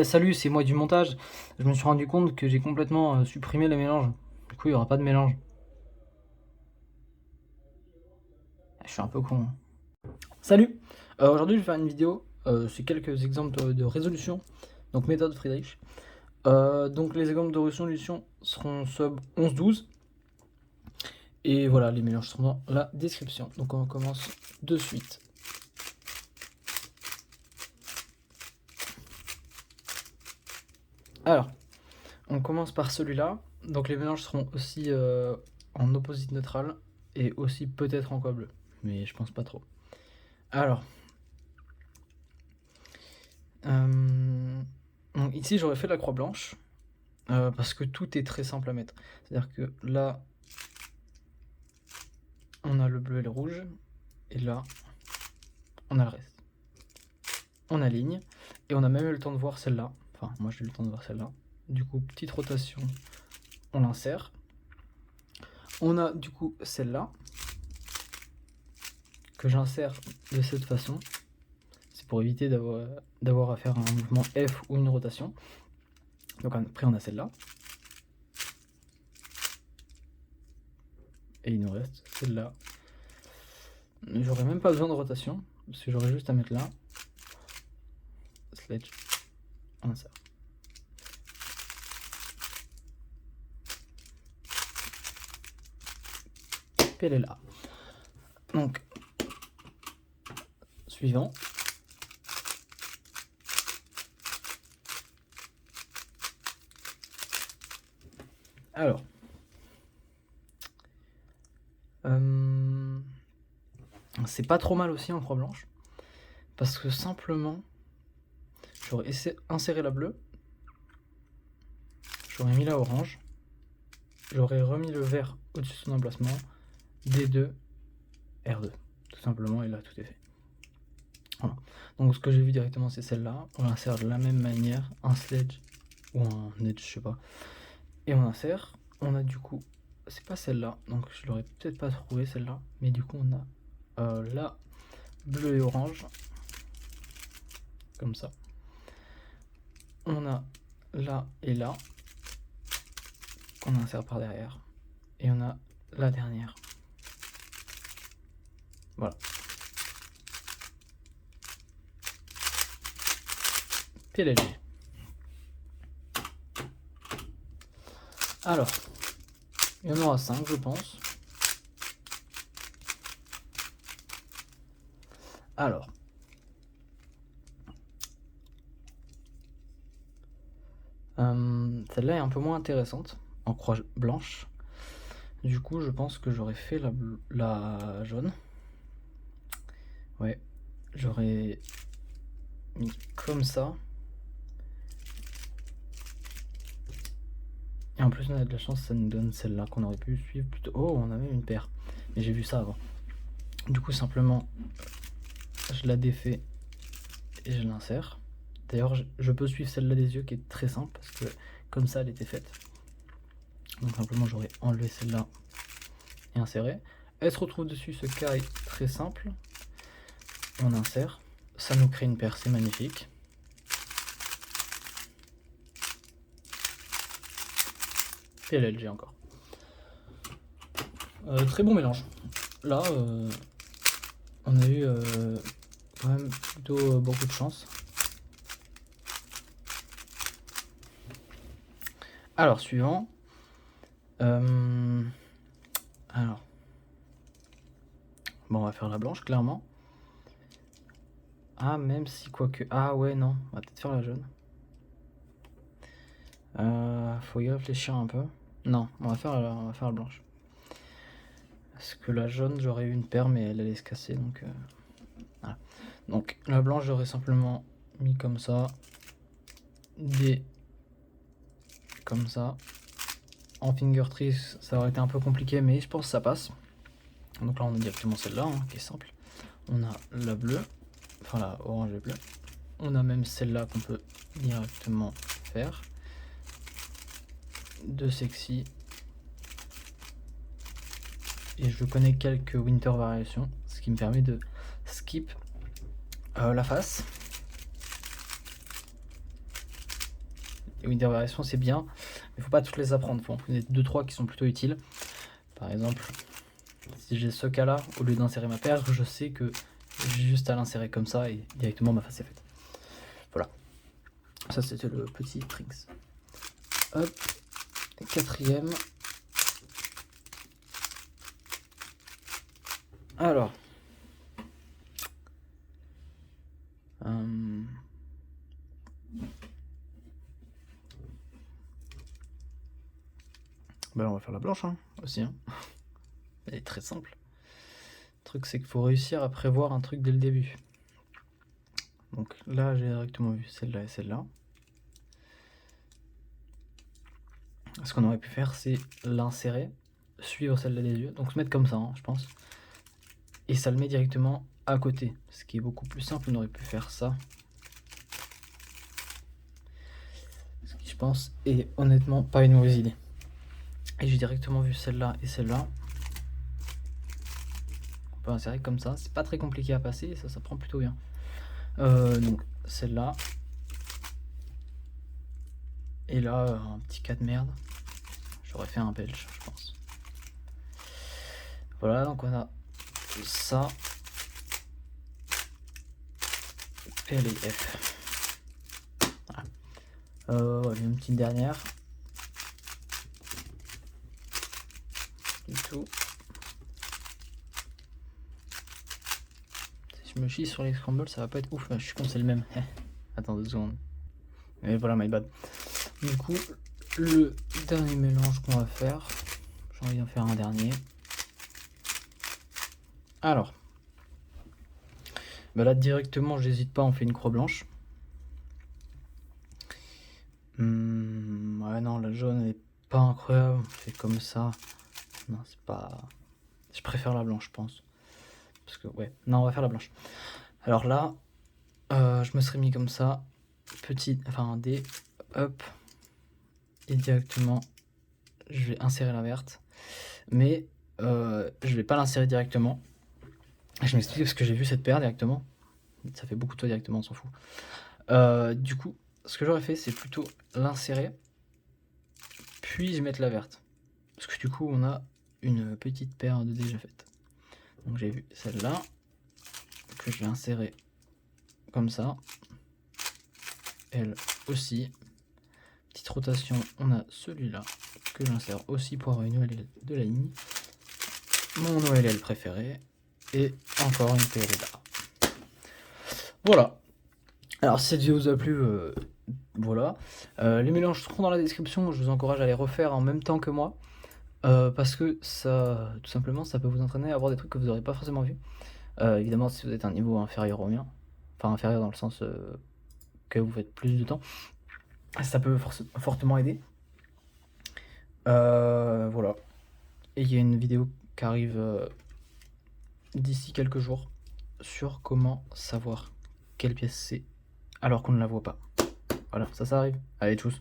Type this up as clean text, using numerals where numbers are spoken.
Salut, c'est moi du montage. Je me suis rendu compte que j'ai complètement supprimé les mélanges. Du coup, il n'y aura pas de mélange. Je suis un peu con, hein. Salut! Aujourd'hui, je vais faire une vidéo sur quelques exemples de résolution. Donc, méthode Friedrich. Donc, les exemples de résolution seront sub 11-12. Et voilà, les mélanges seront dans la description. Donc, on commence de suite. Alors, on commence par celui-là. Donc, les mélanges seront aussi en opposite neutral et aussi peut-être en coin bleu. Mais je pense pas trop. Alors, donc ici j'aurais fait la croix blanche parce que tout est très simple à mettre. C'est-à-dire que là, on a le bleu et le rouge, et là, on a le reste. On aligne, et on a même eu le temps de voir celle-là. Enfin, moi j'ai eu le temps de voir celle-là. Du coup, petite rotation, on l'insère. On a du coup celle-là, que j'insère de cette façon. C'est pour éviter d'avoir à faire un mouvement F ou une rotation. Donc après on a celle-là. Et il nous reste celle-là. J'aurais même pas besoin de rotation, parce que j'aurais juste à mettre là. Sledge, on insère. Puis elle est là. Donc, suivant. Alors, c'est pas trop mal aussi en croix blanche, parce que simplement, j'aurais inséré la bleue, j'aurais mis la orange, j'aurais remis le vert au-dessus de son emplacement, D2, R2, tout simplement, et là tout est fait. Voilà. Donc ce que j'ai vu directement c'est celle-là, on l'insère de la même manière, un sledge ou un edge, je sais pas, et on insère. On a du coup, c'est pas celle-là, donc je l'aurais peut-être pas trouvé celle-là, mais du coup on a là bleu et orange, comme ça. On a là et là, qu'on insère par derrière, et on a la dernière. Voilà. PLG. Alors, il y en aura 5 je pense. Alors, celle-là est un peu moins intéressante, en croix blanche. Du coup, je pense que j'aurais fait la jaune. Ouais, j'aurais mis comme ça. Et en plus, on a de la chance, ça nous donne celle-là qu'on aurait pu suivre plutôt. Oh, on a même une paire. Mais j'ai vu ça avant. Du coup, simplement, je la défais et je l'insère. D'ailleurs, je peux suivre celle-là des yeux qui est très simple parce que comme ça, elle était faite. Donc simplement, j'aurais enlevé celle-là et inséré. Elle se retrouve dessus, ce cas est très simple. On insère. Ça nous crée une paire, c'est magnifique. Et LLG encore. Très bon mélange. Là, on a eu quand même plutôt beaucoup de chance. Alors, suivant. Alors. Bon, on va faire la blanche, clairement. Ah, même si, quoique... Ah ouais, non. On va peut-être faire la jaune. Faut y réfléchir un peu. Non, on va faire la blanche. Parce que la jaune, j'aurais eu une paire, mais elle allait se casser, donc... Voilà. Donc, la blanche, j'aurais simplement mis comme ça. Des... Comme ça. En finger tree, ça aurait été un peu compliqué, mais je pense que ça passe. Donc là, on a directement celle-là, hein, qui est simple. On a la bleue, enfin la orange et bleue. On a même celle-là qu'on peut directement faire. De sexy. Et je connais quelques winter variations, ce qui me permet de skip la face. Et une des variations, c'est bien, mais il faut pas toutes les apprendre. Il faut en prendre 2-3 qui sont plutôt utiles. Par exemple, si j'ai ce cas-là, au lieu d'insérer ma paire, je sais que j'ai juste à l'insérer comme ça et directement ma face est faite. Voilà. Ça, c'était le petit tricks. Hop. Quatrième. Alors. Ben, on va faire la blanche hein, aussi. Hein. Elle est très simple. Le truc, c'est qu'il faut réussir à prévoir un truc dès le début. Donc là, j'ai directement vu celle-là et celle-là. Ce qu'on aurait pu faire, c'est l'insérer, suivre celle-là des yeux. Donc se mettre comme ça, hein, je pense. Et ça le met directement à côté. Ce qui est beaucoup plus simple, on aurait pu faire ça. Ce qui, je pense, est honnêtement pas une mauvaise idée. Et j'ai directement vu celle-là et celle-là. On peut insérer comme ça. C'est pas très compliqué à passer, ça prend plutôt bien. Donc celle-là. Et là, un petit cas de merde. J'aurais fait un belge, je pense. Voilà, donc on a ça. P, L et F. Voilà. Une petite dernière. Du tout. Si je me chie sur les scrambles, ça va pas être ouf. Je suis con, c'est le même. Attends 2 secondes. Et voilà, my bad. Du coup, le dernier mélange qu'on va faire, j'ai envie d'en faire un dernier. Alors, bah là directement, j'hésite pas, on fait une croix blanche. Ouais, non, la jaune elle est pas incroyable, on fait comme ça. Non, c'est pas. Je préfère la blanche, je pense. Parce que, ouais, non, on va faire la blanche. Alors là, je me serais mis comme ça, petit, enfin un dé, hop, et directement, je vais insérer la verte. Mais je vais pas l'insérer directement. Je m'explique parce que j'ai vu cette paire directement. Ça fait beaucoup de toi directement, on s'en fout. Du coup, ce que j'aurais fait, c'est plutôt l'insérer, puis je mettre la verte. Parce que du coup, on a une petite paire de déjà faites. Donc j'ai vu celle-là, que je vais insérer comme ça. Elle aussi. Petite rotation, on a celui-là, que j'insère aussi pour avoir une OLL de la ligne. Mon OLL préféré. Et encore une PLL là. Voilà. Alors si cette vidéo vous a plu, voilà. Les mélanges seront dans la description, je vous encourage à les refaire en même temps que moi. Parce que ça, tout simplement, ça peut vous entraîner à voir des trucs que vous n'aurez pas forcément vu. Évidemment, si vous êtes un niveau inférieur au mien, enfin inférieur dans le sens que vous faites plus de temps, ça peut fortement aider. Voilà. Et il y a une vidéo qui arrive d'ici quelques jours sur comment savoir quelle pièce c'est alors qu'on ne la voit pas. Voilà, ça arrive. Allez, tchuss.